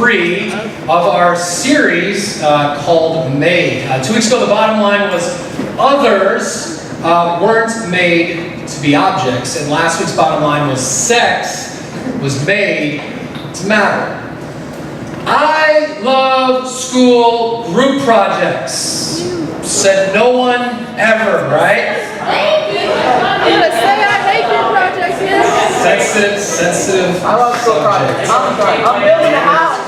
3 of our series called Made. 2 weeks ago, the bottom line was others weren't made to be objects, and last week's bottom line was sex was made to matter. I love school group projects. Said no one ever, right? Say I hate group projects, yes. Sensitive. I love school projects. I'm building a house.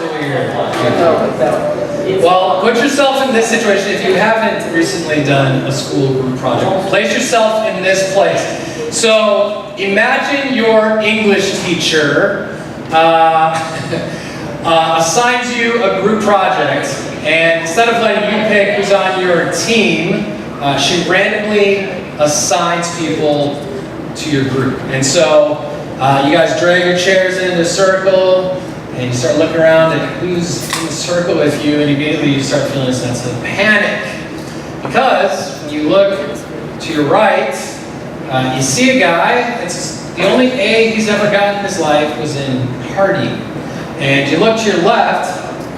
Well, put yourself in this situation. If you haven't recently done a school group project, place yourself in this place. So imagine your English teacher assigns you a group project, and instead of letting you pick who's on your team, she randomly assigns people to your group. And so you guys drag your chairs into a circle, and you start looking around at who's in the circle with you, and immediately you start feeling a sense of panic. Because when you look to your right, you see a guy, the only A he's ever gotten in his life was in party. And you look to your left,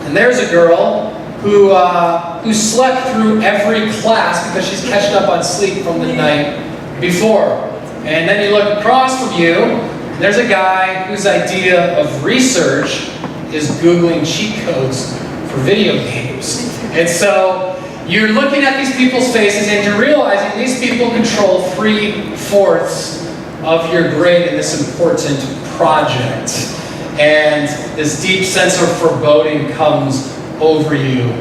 and there's a girl who slept through every class because she's catching up on sleep from the night before. And then you look across from you, and there's a guy whose idea of research is Googling cheat codes for video games. And so you're looking at these people's faces, and you're realizing these people control 3/4 of your grade in this important project. And this deep sense of foreboding comes over you,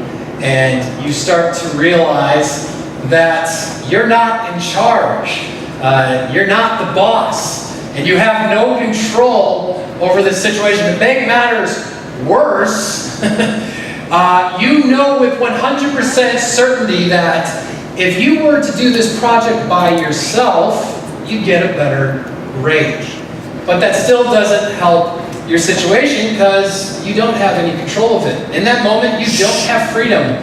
and you start to realize that you're not in charge. You're not the boss, and you have no control over this situation. To make matters worse, you know with 100% certainty that if you were to do this project by yourself, you'd get a better grade. But that still doesn't help your situation because you don't have any control of it. In that moment, you don't have freedom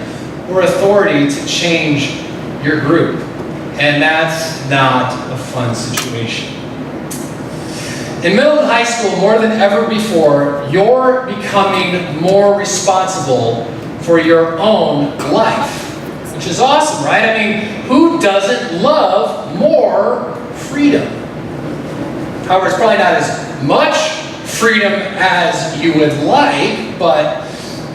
or authority to change your group. And that's not a fun situation. In middle and high school, more than ever before, you're becoming more responsible for your own life, which is awesome, right? I mean, who doesn't love more freedom? However, it's probably not as much freedom as you would like, but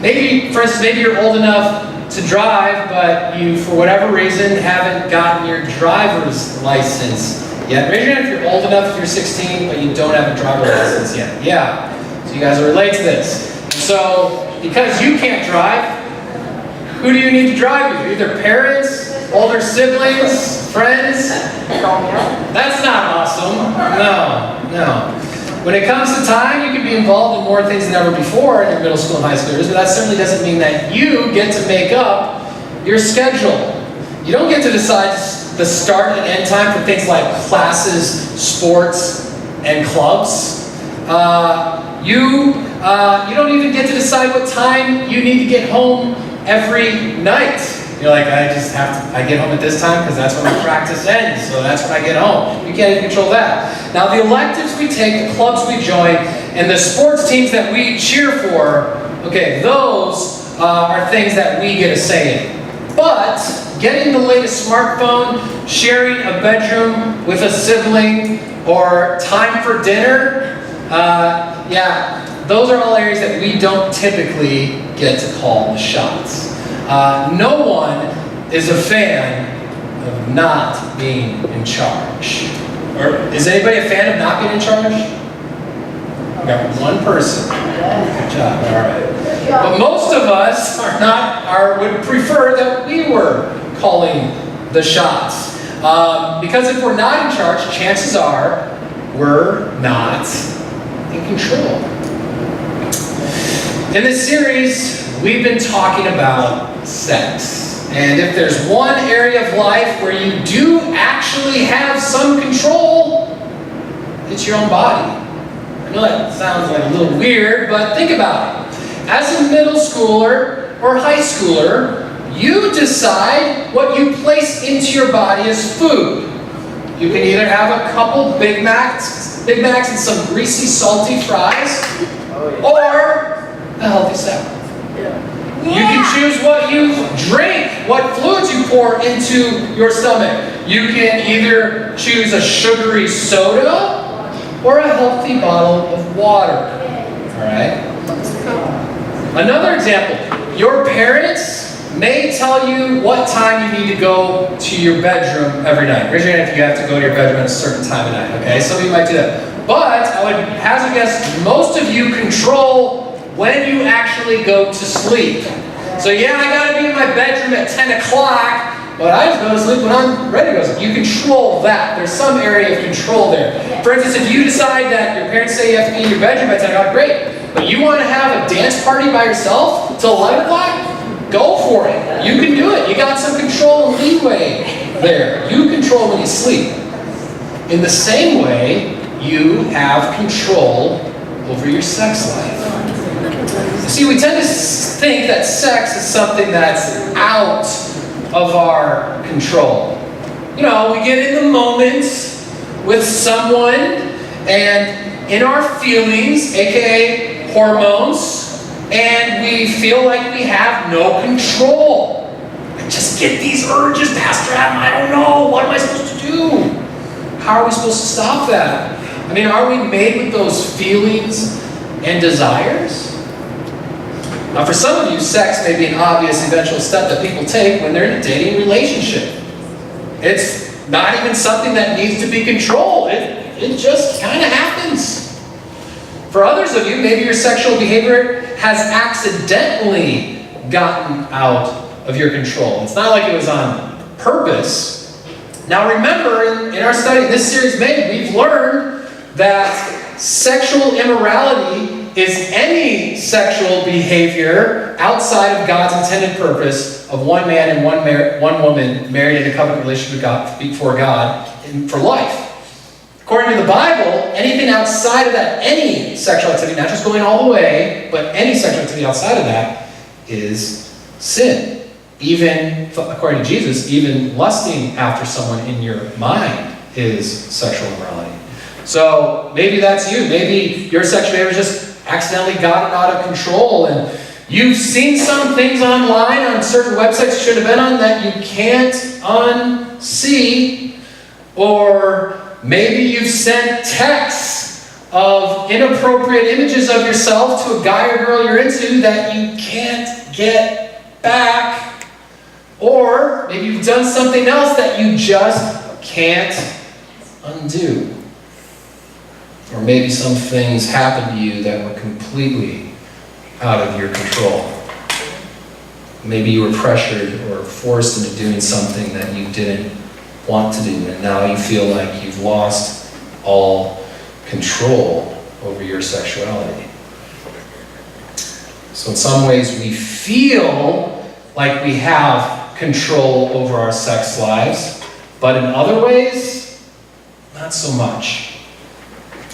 maybe, for instance, maybe you're old enough to drive, but you, for whatever reason, haven't gotten your driver's license yet. Raise your hand if you're old enough, if you're 16, but you don't have a driver's license yet. Yeah, so you guys will relate to this. So, because you can't drive, who do you need to drive you? Either parents, older siblings, friends? That's not awesome. No. When it comes to time, you can be involved in more things than ever before in your middle school and high school years, but that certainly doesn't mean that you get to make up your schedule. You don't get to decide the start and end time for things like classes, sports, and clubs. You don't even get to decide what time you need to get home every night. You're like, I get home at this time because that's when my practice ends, so that's when I get home. You can't even control that. Now, the electives we take, the clubs we join, and the sports teams that we cheer for, okay, those are things that we get a say in. But getting the latest smartphone, sharing a bedroom with a sibling, or time for dinner, those are all areas that we don't typically get to call the shots. No one is a fan of not being in charge. Or is anybody a fan of not being in charge? I've got one person. Good job. All right. But most of us would prefer that we were calling the shots. Because if we're not in charge, chances are we're not in control. In this series, we've been talking about sex. And if there's one area of life where you do actually have some control, it's your own body. I know that sounds like a little weird, but think about it. As a middle schooler or high schooler, you decide what you place into your body as food. You can either have a couple Big Macs and some greasy, salty fries, or a healthy snack. You can choose what you drink, what fluids you pour into your stomach. You can either choose a sugary soda or a healthy bottle of water. All right? Another example, your parents may tell you what time you need to go to your bedroom every night. Raise your hand if you have to go to your bedroom at a certain time of night, okay? Some of you might do that. But I would hazard a guess, most of you control when you actually go to sleep. So yeah, I gotta be in my bedroom at 10 o'clock, but I just go to sleep when I'm ready to go to sleep. You control that. There's some area of control there. For instance, if you decide that your parents say you have to be in your bedroom at 10 o'clock, great. But you want to have a dance party by yourself till 11 o'clock? Go for it. You can do it. You got some control and leeway there. You control when you sleep. In the same way, you have control over your sex life. See, we tend to think that sex is something that's out of our control. You know, we get in the moment with someone and in our feelings, aka hormones, and we feel like we have no control. I just get these urges, Pastor Adam, I don't know, what am I supposed to do? How are we supposed to stop that? I mean, are we made with those feelings and desires? Now, for some of you, sex may be an obvious eventual step that people take when they're in a dating relationship. It's not even something that needs to be controlled. It just kind of happens. For others of you, maybe your sexual behavior has accidentally gotten out of your control. It's not like it was on purpose. Now remember, in our study, this series we've learned that sexual immorality is any sexual behavior outside of God's intended purpose of one man and one woman married in a covenant relationship with God, before God for life. According to the Bible, anything outside of that, any sexual activity, not just going all the way, but any sexual activity outside of that is sin. Even, according to Jesus, even lusting after someone in your mind is sexual immorality. So maybe that's you. Maybe your sexual behavior just accidentally gotten out of control, and you've seen some things online on certain websites you should have been on that you can't unsee, or maybe you've sent texts of inappropriate images of yourself to a guy or girl you're into that you can't get back, or maybe you've done something else that you just can't undo. Or maybe some things happened to you that were completely out of your control. Maybe you were pressured or forced into doing something that you didn't want to do, and now you feel like you've lost all control over your sexuality. So in some ways we feel like we have control over our sex lives, but in other ways, not so much.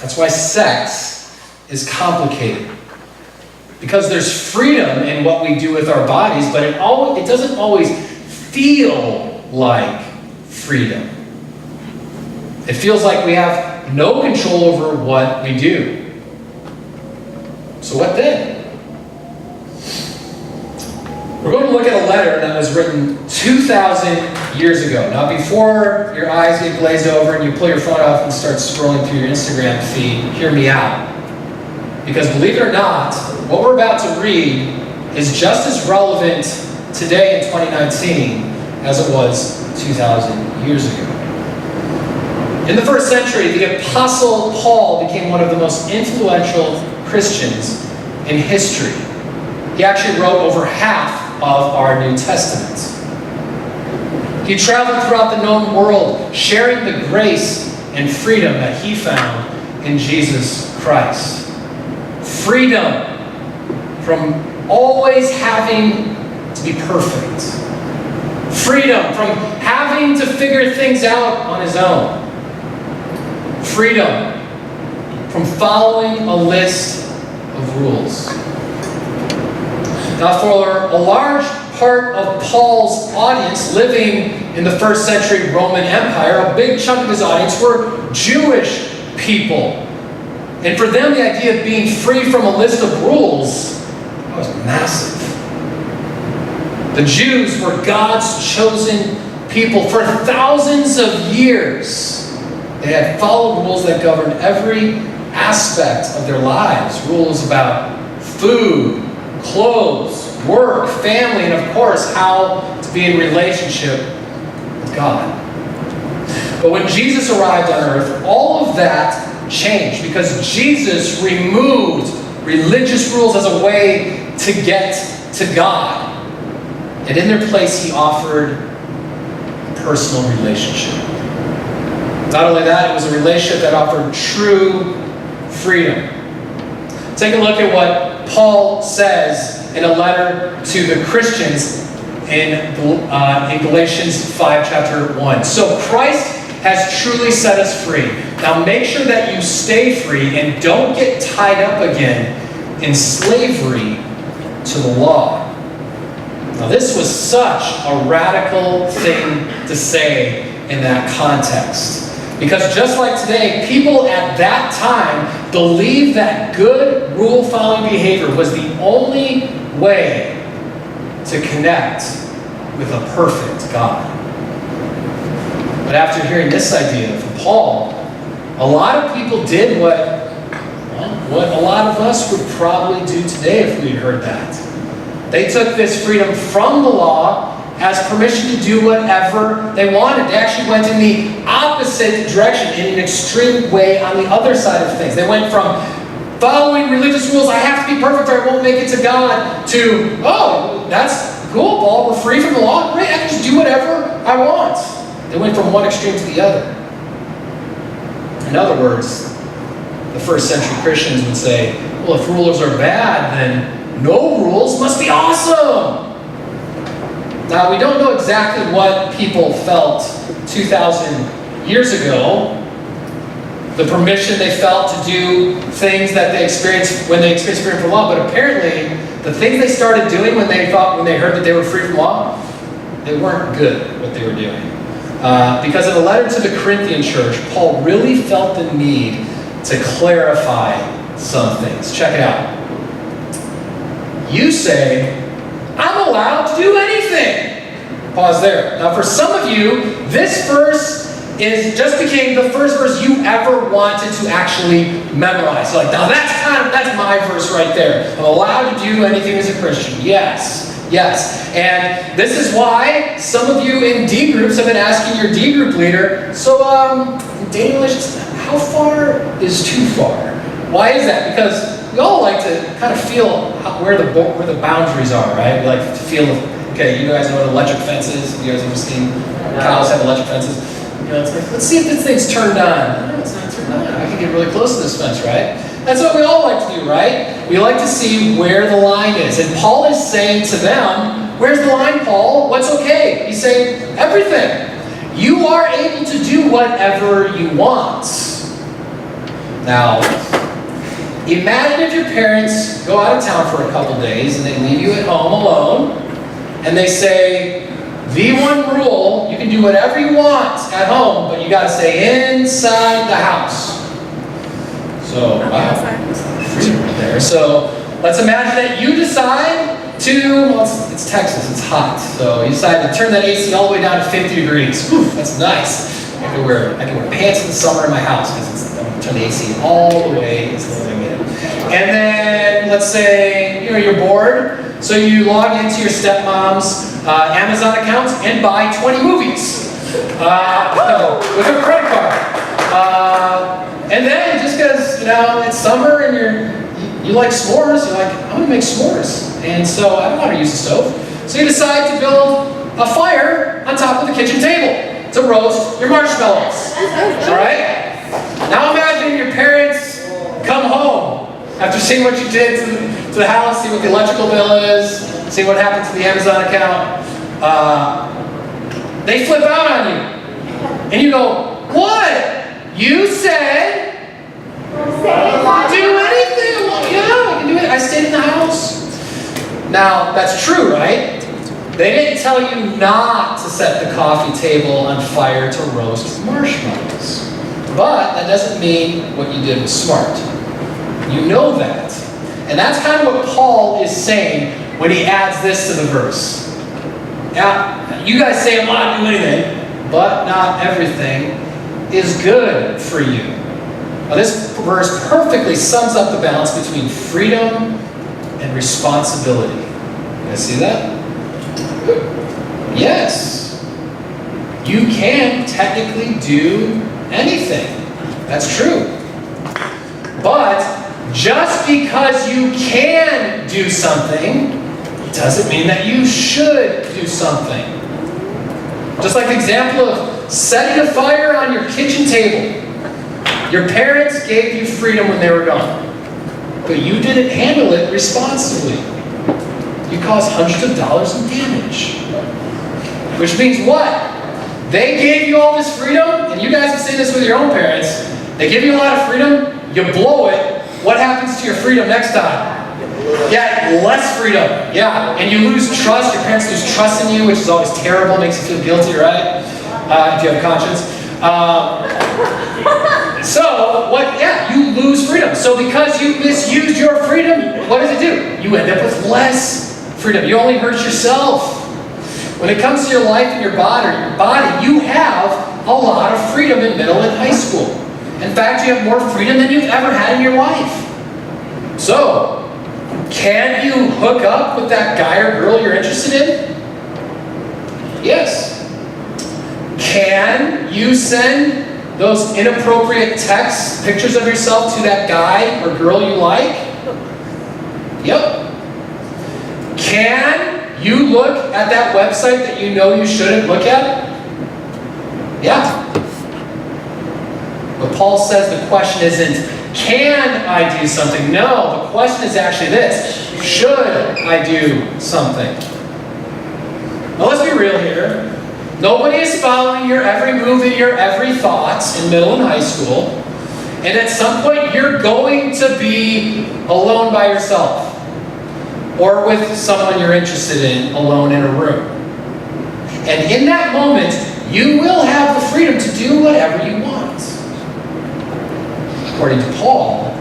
That's why sex is complicated. Because there's freedom in what we do with our bodies, but it doesn't always feel like freedom. It feels like we have no control over what we do. So what then? We're going to look at a letter that was written 2,000 years ago. Now, before your eyes get glazed over and you pull your phone off and start scrolling through your Instagram feed, hear me out. Because believe it or not, what we're about to read is just as relevant today in 2019 as it was 2,000 years ago. In the first century, the Apostle Paul became one of the most influential Christians in history. He actually wrote over half of our New Testament. He traveled throughout the known world, sharing the grace and freedom that he found in Jesus Christ. Freedom from always having to be perfect. Freedom from having to figure things out on his own. Freedom from following a list of rules. Now, for a large part of Paul's audience living in the first century Roman Empire, a big chunk of his audience were Jewish people. And for them, the idea of being free from a list of rules That was massive. The Jews were God's chosen people for thousands of years. They had followed rules that governed every aspect of their lives. Rules about food, clothes, work, family, and of course, how to be in relationship with God. But when Jesus arrived on earth, all of that changed because Jesus removed religious rules as a way to get to God. And in their place, he offered personal relationship. Not only that, it was a relationship that offered true freedom. Take a look at what Paul says in a letter to the Christians in Galatians 5, chapter 1. So Christ has truly set us free. Now make sure that you stay free and don't get tied up again in slavery to the law. Now this was such a radical thing to say in that context. Because just like today, people at that time believed that good rule-following behavior was the only way to connect with a perfect God. But after hearing this idea from Paul, a lot of people did what a lot of us would probably do today if we had heard that. They took this freedom from the law as permission to do whatever they wanted. They actually went in the opposite direction, in an extreme way on the other side of things. They went from following religious rules, I have to be perfect or I won't make it to God, to, oh, that's cool, Paul, we're free from the law. Great, I can just do whatever I want. They went from one extreme to the other. In other words, the first century Christians would say, well, if rulers are bad, then no rules must be awesome. Now, we don't know exactly what people felt 2,000 years ago. The permission they felt to do things that they experienced when they experienced freedom from law, but apparently the things they started doing when they heard that they were free from law, they weren't good at what they were doing. Because in a letter to the Corinthian church, Paul really felt the need to clarify some things. Check it out. You say, I'm allowed to do anything. Pause there. Now for some of you, this verse just became the first verse you ever wanted to actually memorize. So like, now that's my verse right there. I'm allowed to do anything as a Christian. Yes. And this is why some of you in D groups have been asking your D group leader, so Daniel, how far is too far? Why is that? Because we all like to kind of feel where the boundaries are, right? We like to feel, okay, you guys know what an electric fence is? Have you guys ever seen cows have electric fences? You know, it's like, let's see if this thing's turned on. No, it's not turned on. I can get really close to this fence, right? That's what we all like to do, right? We like to see where the line is. And Paul is saying to them, where's the line, Paul? What's okay? He's saying, everything. You are able to do whatever you want. Now, imagine if your parents go out of town for a couple days and they leave you at home alone and they say, the one rule, you can do whatever you want at home, but you got to stay inside the house. So, wow, freedom right there. So, let's imagine that you decide to, well, it's Texas, it's hot. So, you decide to turn that AC all the way down to 50 degrees. Whew, that's nice. I can wear pants in the summer in my house because I'm going to turn the AC all the way until I get it. And then, let's say, you're bored. So you log into your stepmom's Amazon account and buy 20 movies with her credit card. And then, just because it's summer and you like s'mores, you're like, I'm going to make s'mores. And so I don't want to use the stove. So you decide to build a fire on top of the kitchen table to roast your marshmallows. All right? Now imagine your parents come home after seeing what you did to the house, see what the electrical bill is, see what happened to the Amazon account. They flip out on you. And you go, what? You said do anything. Well, yeah, I can do it. I stayed in the house. Now, that's true, right? They didn't tell you not to set the coffee table on fire to roast marshmallows. But that doesn't mean what you did was smart. You know that. And that's kind of what Paul is saying when he adds this to the verse. Now, you guys say I'm allowed to do anything, but not everything is good for you. Now, this verse perfectly sums up the balance between freedom and responsibility. You guys see that? Yes. You can technically do anything. That's true. But just because you can do something doesn't mean that you should do something. Just like the example of setting a fire on your kitchen table. Your parents gave you freedom when they were gone, but you didn't handle it responsibly. You caused hundreds of dollars in damage. Which means what? They gave you all this freedom, and you guys have seen this with your own parents. They give you a lot of freedom, you blow it. What happens to your freedom next time? Yeah, less freedom. Yeah, and you lose trust. Your parents lose trust in you, which is always terrible, makes you feel guilty, right? If you have a conscience. So, what? Yeah, you lose freedom. So because you misused your freedom, what does it do? You end up with less freedom. You only hurt yourself. When it comes to your life and your body, you have a lot of freedom in middle and high school. In fact, you have more freedom than you've ever had in your life. So, can you hook up with that guy or girl you're interested in? Yes. Can you send those inappropriate texts, pictures of yourself to that guy or girl you like? Yep. Can you look at that website that you know you shouldn't look at? Yeah. But Paul says the question isn't, can I do something? No, the question is actually this, should I do something? Now let's be real here. Nobody is following your every move and your every thought in middle and high school. And at some point you're going to be alone by yourself. Or with someone you're interested in, alone in a room. And in that moment, you will have the freedom to do whatever you want. According to Paul,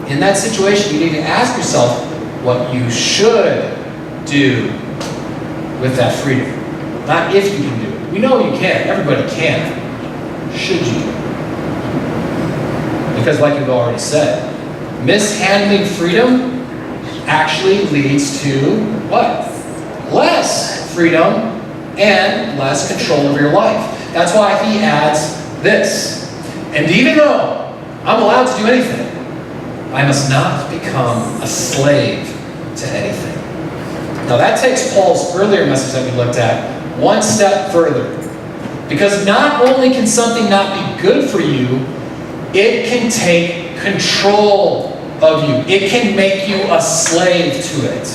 in that situation, you need to ask yourself what you should do with that freedom. Not if you can do it. We know you can. Everybody can. Should you? Because like we've already said, mishandling freedom actually leads to what? Less freedom and less control over your life. That's why he adds this. And even though I'm allowed to do anything, I must not become a slave to anything. Now that takes Paul's earlier message that we looked at one step further. Because not only can something not be good for you, it can take control of you. It can make you a slave to it.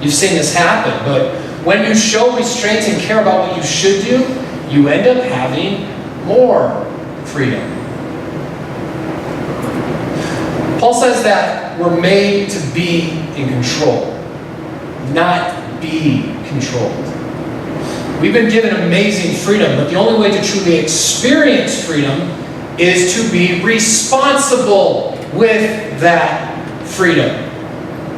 You've seen this happen, but when you show restraint and care about what you should do, you end up having more freedom. Paul says that we're made to be in control, not be controlled. We've been given amazing freedom, but the only way to truly experience freedom is to be responsible with that freedom.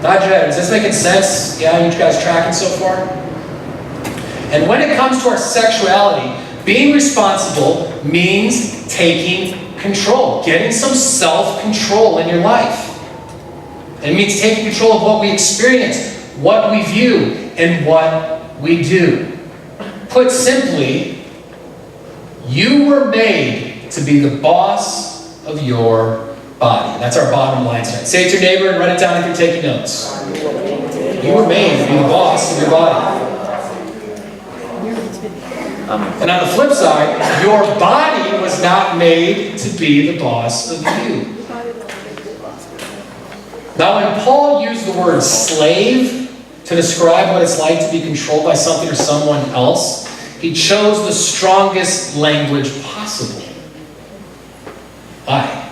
Is this making sense? Yeah, you guys tracking so far? And when it comes to our sexuality, being responsible means taking control, getting some self-control in your life. It means taking control of what we experience, what we view, and what we do. Put simply, you were made to be the boss of your body. That's our bottom line tonight. Say it to your neighbor and write it down if you're taking notes. You were made to be the boss of your body. And on the flip side, your body was not made to be the boss of you. Now, when Paul used the word slave to describe what it's like to be controlled by something or someone else, he chose the strongest language possible. Why?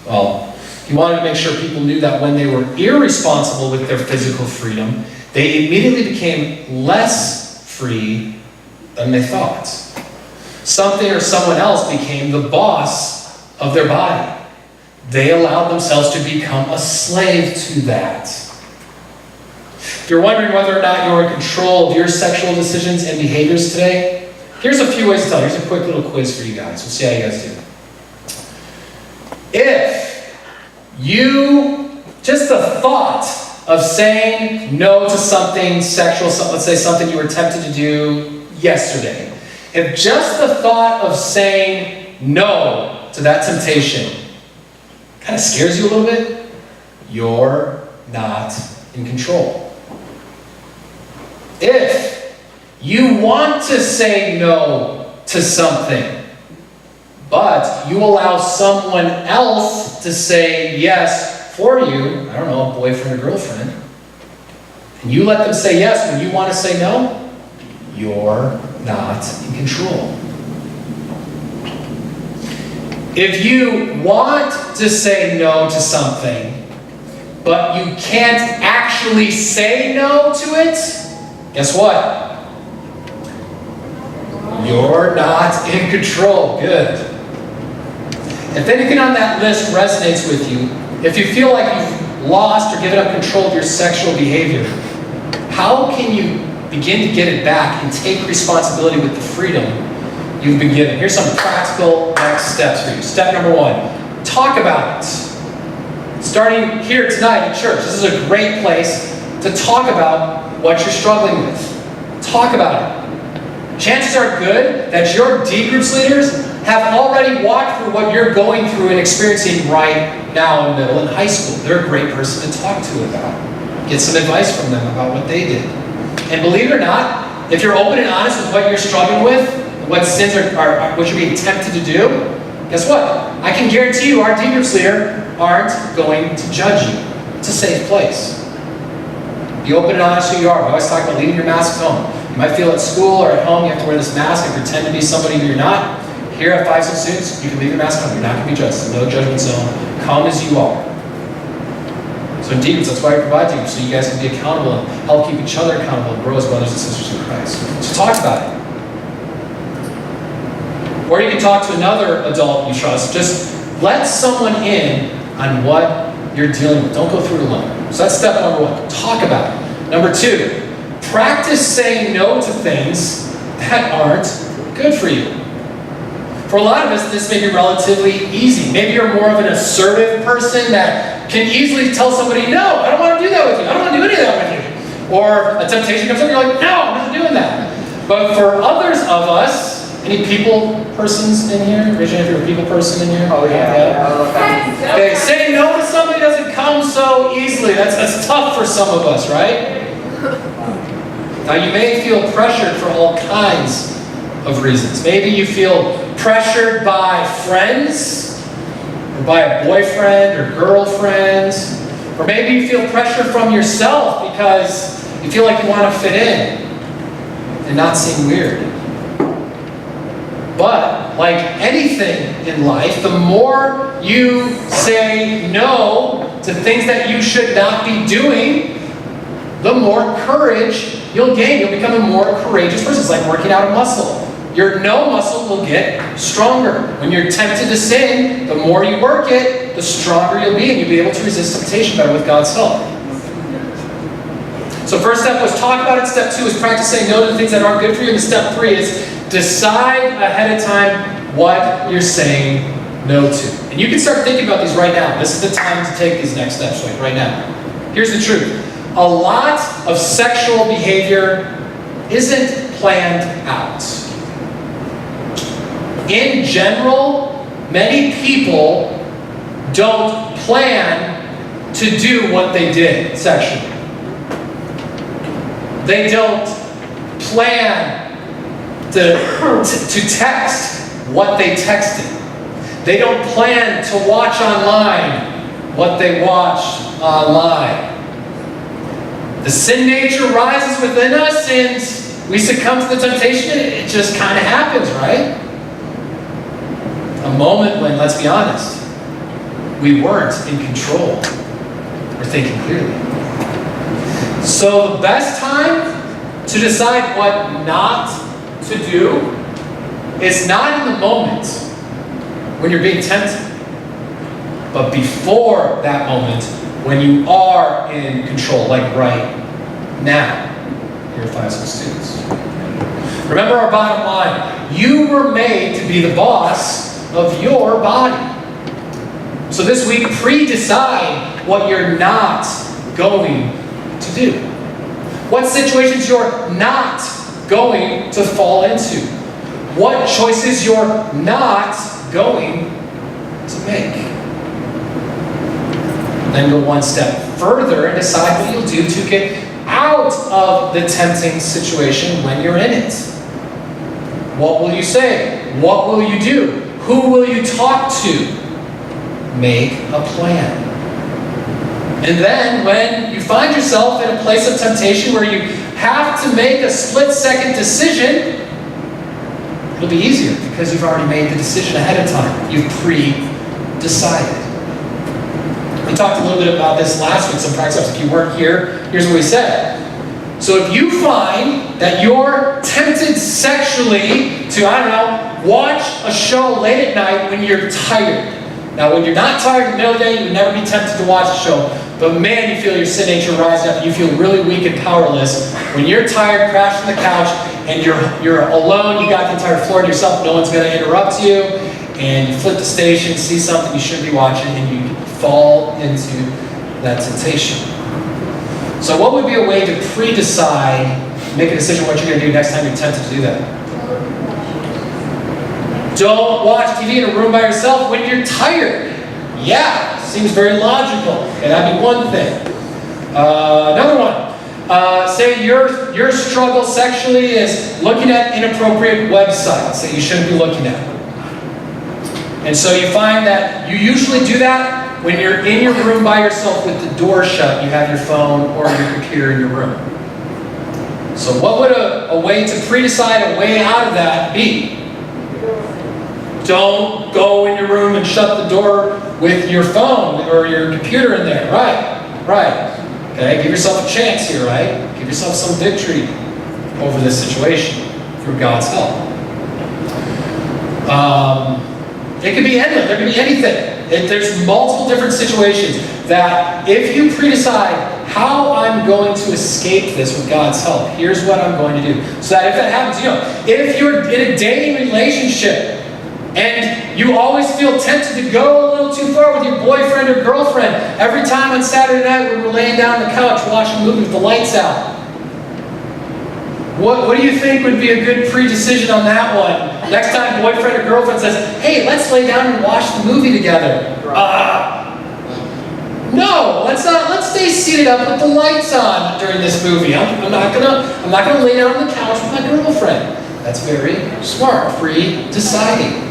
Well, he wanted to make sure people knew that when they were irresponsible with their physical freedom, they immediately became less free than they thought. Something or someone else became the boss of their body. they allowed themselves to become a slave to that. If you're wondering whether or not you're in control of your sexual decisions and behaviors today, here's a few ways to tell. Here's a quick little quiz for you guys. We'll see how you guys do. If you, just the thought of saying no to something sexual, let's say something you were tempted to do yesterday, if just the thought of saying no to that temptation kind of scares you a little bit, you're not in control. If you want to say no to something, but you allow someone else to say yes for you, I don't know, a boyfriend or girlfriend, and you let them say yes when you want to say no, you're not in control. If you want to say no to something, but you can't actually say no to it, guess what? You're not in control. Good. If anything on that list resonates with you, if you feel like you've lost or given up control of your sexual behavior, how can you begin to get it back and take responsibility with the freedom you've been given? Here's some practical next steps for you. Step number 1, talk about it. Starting here tonight at church, this is a great place to talk about what you're struggling with. Talk about it. Chances are good that your D groups leaders have already walked through what you're going through and experiencing right now in middle and high school. They're a great person to talk to about. Get some advice from them about what they did. And believe it or not, if you're open and honest with what you're struggling with, what sins are what you're being tempted to do, guess what? I can guarantee you our D groups leader aren't going to judge you. It's a safe place. Be open and honest who you are. We always talk about leaving your mask at home. You might feel at school or at home you have to wear this mask and pretend to be somebody who you're not. Here at FiveStone Students, you can leave your mask on. You're not going to be judged. There's no judgment zone. Come as you are. So in D groups, that's why I provide you, so you guys can be accountable and help keep each other accountable and grow as brothers and sisters in Christ. So talk about it. Or you can talk to another adult you trust. Just let someone in on what you're dealing with. Don't go through it alone. So that's step number 1. Talk about it. Number 2, practice saying no to things that aren't good for you. For a lot of us, this may be relatively easy. Maybe you're more of an assertive person that can easily tell somebody, no, I don't want to do that with you. I don't want to do any of that with you. Or a temptation comes up and you're like, no, I'm not doing that. But for others of us, any people persons in here? Raise your hand if you're a people person in here. Oh, yeah. Okay, saying no to somebody doesn't come so easily. That's tough for some of us, right? Now you may feel pressured for all kinds of reasons. Maybe you feel pressured by friends, or by a boyfriend or girlfriend, or maybe you feel pressure from yourself because you feel like you want to fit in and not seem weird. But like anything in life, the more you say no to things that you should not be doing, the more courage you'll gain. You'll become a more courageous person. It's like working out a muscle. Your no muscle will get stronger. When you're tempted to sin, the more you work it, the stronger you'll be, and you'll be able to resist temptation better with God's help. So first step was talk about it. Step 2 is practice saying no to the things that aren't good for you. And step 3 is decide ahead of time what you're saying no to. And you can start thinking about these right now. This is the time to take these next steps right now. Here's the truth. A lot of sexual behavior isn't planned out. In general, many people don't plan to do what they did sexually. They don't plan to text what they texted. They don't plan to watch online what they watched online. The sin nature rises within us and we succumb to the temptation. It just kind of happens, right? A moment when, let's be honest, we weren't in control or thinking clearly. So the best time to decide what not to do is not in the moment when you're being tempted. but before that moment, when you are in control, like right now, here at FiveStone Students. Remember our bottom line. You were made to be the boss of your body. So this week, pre-decide what you're not going to do. What situations you're not going to fall into. What choices you're not going to make. Then go one step further and decide what you'll do to get out of the tempting situation when you're in it. What will you say? What will you do? Who will you talk to? Make a plan. And then when you find yourself in a place of temptation where you have to make a split-second decision, it'll be easier because you've already made the decision ahead of time. You've pre-decided. We talked a little bit about this last week, some practice. If you weren't here, here's what we said. So if you find that you're tempted sexually to, watch a show late at night when you're tired. Now, when you're not tired in the middle of the day, you would never be tempted to watch a show. But man, you feel your sin nature rise up. You feel really weak and powerless. When you're tired, crash on the couch, and you're alone, you got the entire floor to yourself, no one's going to interrupt you, and you flip the station, see something you shouldn't be watching, and you fall into that temptation. So what would be a way to pre-decide, make a decision what you're going to do next time you're tempted to do that? Don't watch TV in a room by yourself when you're tired. Yeah, seems very logical. Okay, that'd be one thing. Another one. Say your struggle sexually is looking at inappropriate websites that you shouldn't be looking at. And so you find that you usually do that when you're in your room by yourself with the door shut. You have your phone or your computer in your room. So what would a way to pre-decide a way out of that be? Don't go in your room and shut the door with your phone or your computer in there. Right. Okay, give yourself a chance here, right? Give yourself some victory over this situation through God's help. It could be endless. There could be anything. There's multiple different situations that if you pre-decide how I'm going to escape this with God's help, here's what I'm going to do. So that if that happens, if you're in a dating relationship, and you always feel tempted to go a little too far with your boyfriend or girlfriend. Every time on Saturday night when we're laying down on the couch watching a movie with the lights out. What do you think would be a good pre-decision on that one? Next time boyfriend or girlfriend says, hey, let's lay down and watch the movie together. No, let's stay seated up with the lights on during this movie. I'm not gonna lay down on the couch with my girlfriend. That's very smart, pre-deciding.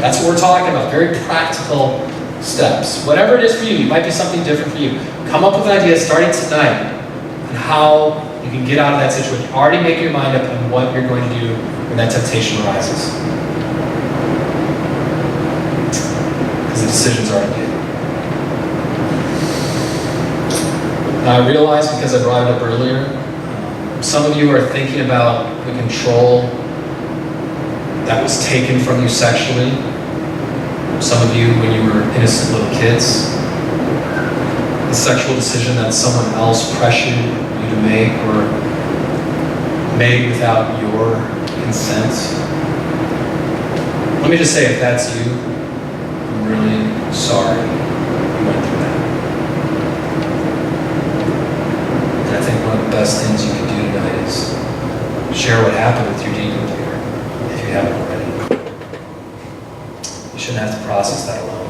That's what we're talking about, very practical steps. Whatever it is for you, it might be something different for you. Come up with an idea starting tonight on how you can get out of that situation. Already make your mind up on what you're going to do when that temptation arises. Because the decision's already made. Now I realize, because I brought it up earlier, some of you are thinking about the control that was taken from you sexually. Some of you when you were innocent little kids. The sexual decision that someone else pressured you to make or made without your consent. Let me just say, if that's you, I'm really sorry you went through that. And I think one of the best things you can do tonight is share what happened with your deacon leader, if you haven't already. You shouldn't have to process that alone.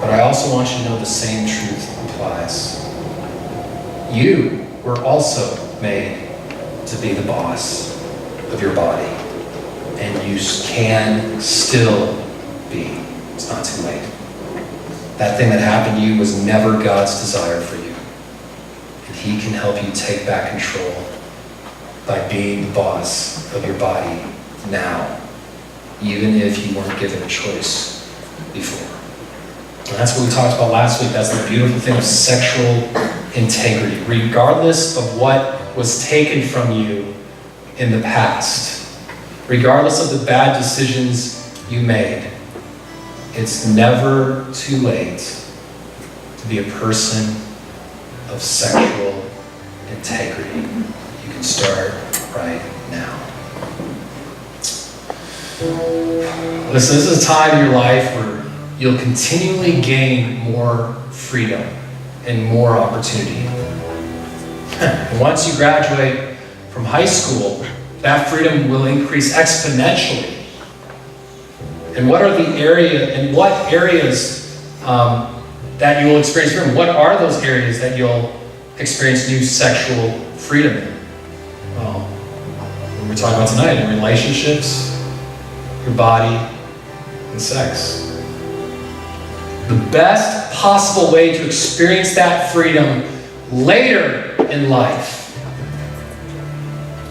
But I also want you to know the same truth applies. You were also made to be the boss of your body. And you can still be. It's not too late. That thing that happened to you was never God's desire for you. And He can help you take back control by being the boss of your body now, even if you weren't given a choice before. And that's what we talked about last week. That's the beautiful thing of sexual integrity. Regardless of what was taken from you in the past, regardless of the bad decisions you made, it's never too late to be a person of sexual integrity. You can start right now. Listen, this is a time in your life where you'll continually gain more freedom and more opportunity. And once you graduate from high school, that freedom will increase exponentially. And what areas that you will experience freedom? What are those areas that you'll experience new sexual freedom in? Well, what we're talking about tonight, in relationships, your body, and sex. The best possible way to experience that freedom later in life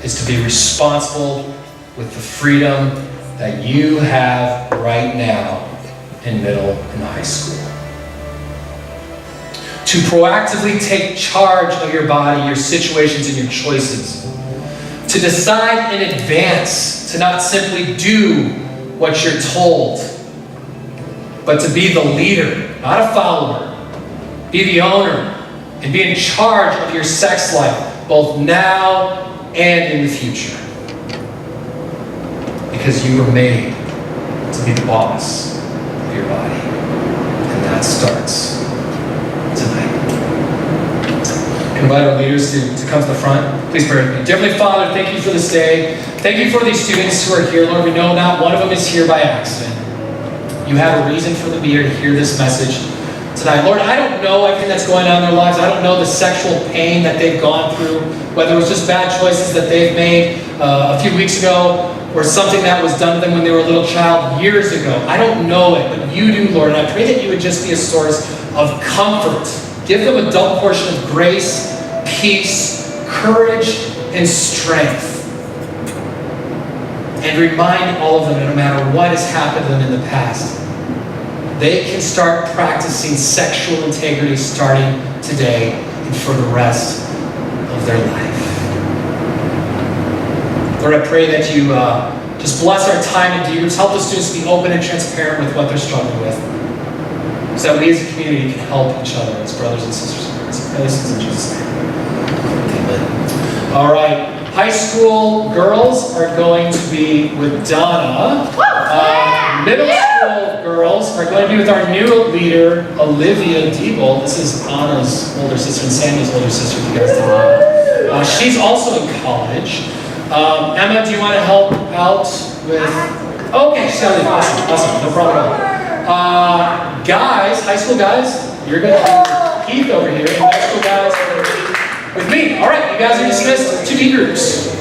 is to be responsible with the freedom that you have right now in middle and high school. To proactively take charge of your body, your situations, and your choices. To decide in advance to not simply do what you're told, but to be the leader, not a follower. Be the owner and be in charge of your sex life, both now and in the future. Because you were made to be the boss of your body. And that starts tonight. I invite our leaders to come to the front. Please pray with me. Dear Heavenly Father, thank you for this day. Thank you for these students who are here. Lord, we know not one of them is here by accident. You have a reason for them to be here to hear this message tonight. Lord, I don't know everything that's going on in their lives. I don't know the sexual pain that they've gone through, whether it was just bad choices that they've made a few weeks ago, or something that was done to them when they were a little child years ago. I don't know it, but you do, Lord. And I pray that you would just be a source of comfort. Give them a double portion of grace, peace, courage, and strength. And remind all of them, no matter what has happened to them in the past, they can start practicing sexual integrity starting today and for the rest of their life. Lord, I pray that you just bless our time in D-groups. Help the students to be open and transparent with what they're struggling with, so that we as a community can help each other as brothers and sisters in Christ. I pray this in Jesus' name. Amen. All right. High school girls are going to be with Donna. Middle school girls are going to be with our new leader, Olivia Diebel. This is Anna's older sister and Samuel's older sister, if you guys didn't know. She's also in college. Emma, do you want to help out with... Okay, she's got it. Awesome. No problem at all. Guys, high school guys, you're going to be Keith over here. And high school guys are going to be with me. All right, you guys are dismissed to D groups.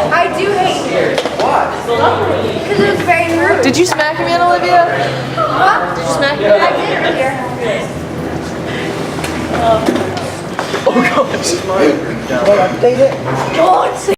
I do hate it. Why? Because it was very rude. Did you smack him yet, Olivia? What? Did you smack him? I did earlier. Oh gosh. God,